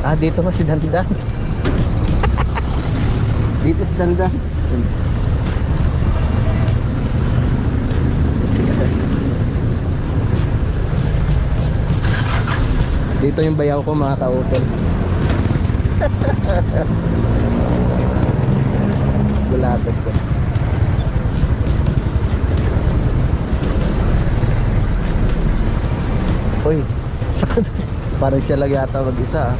Ah, dito nga si Dandan. Dito si Dandan. Dito yung bayaw ko mga kautol. Gulatod ko. Uy, parang siya lang yata mag-isa ah.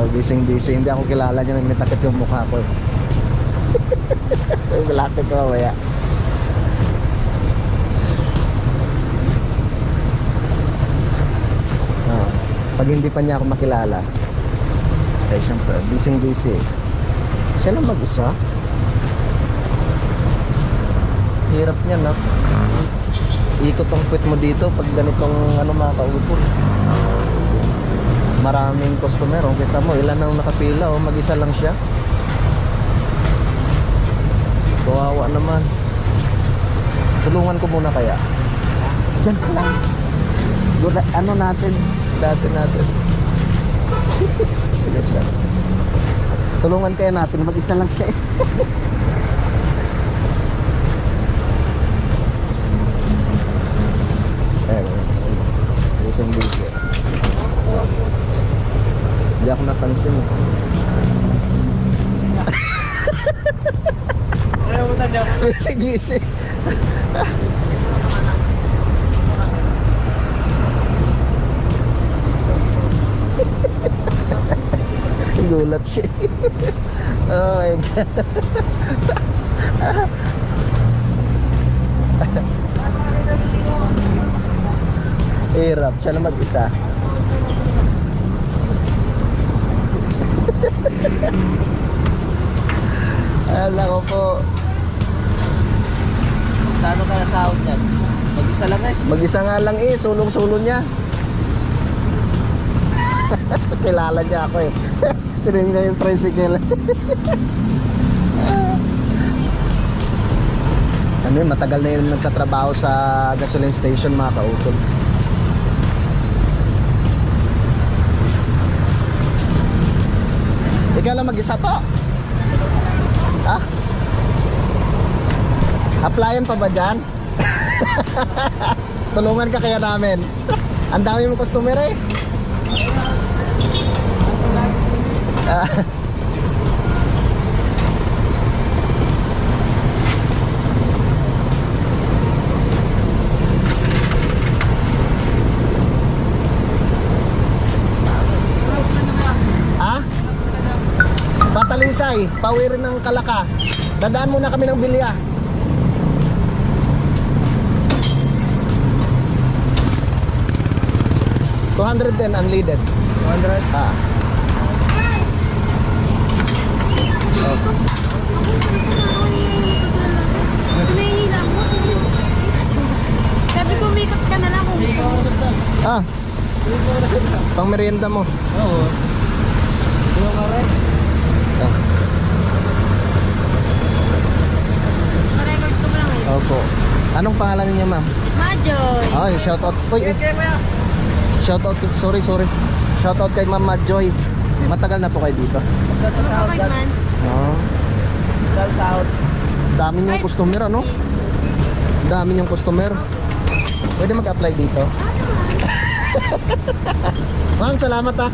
Bising-bising, hindi ako kilala niya, may takip yung mukha ko. Gulatod ko mamaya. Pag hindi pa niya ako makilala, eh syempre, busy. Siya lang mag-isa. Hirap niya, no? Ikot ang puwit mo dito pag ganitong ano mga kaupol. Maraming customer, oh. Kita mo, ilan ang nakapila, oh. Mag-isa lang siya. Kawawa naman. Tulungan ko muna kaya. Diyan ka lang. Ano natin? Dati natin. Tulungan kaya natin, mag-isa lang siya eh. Isang busy. Hindi ako napansin eh. Busy. Gulat siya. Oh my God. Hirap siya na mag-isa. Alam ko po. Paano kaya sahod yan? Mag-isa lang eh. Mag-isa nga lang eh, sulong-sulong niya. Kilala niya ako eh. Tinig na yung tricycle. Ano yun, matagal na yun nagtatrabaho sa gasoline station mga kautol. Ikaw lang mag-isa to? Ha? Applyan pa ba dyan? Tulungan ka kaya namin. Ang dami mong customer eh. Patalisay, pawirin ng Kalaka. Dadaan muna kami ng Bilya. $210 unleaded. 200? Ah. Sabi ko, umikot ka na lang kung gusto mo. Ah. Pang merienda mo. Oo. Yung kare. Ah. Parecord ko mo lang ngayon. Opo. Anong pangalan niya, ma'am? Majoy. Ay, shout out. Uy, shout out. Sorry. Shout out kay Ma'am Madjoy. Matagal na po kayo dito. Mga 5 months. Oh. Dahil sahod. Dami niyong customer, ano? Dami niyong customer. Pwede mag-apply dito. Ma'am, salamat ah.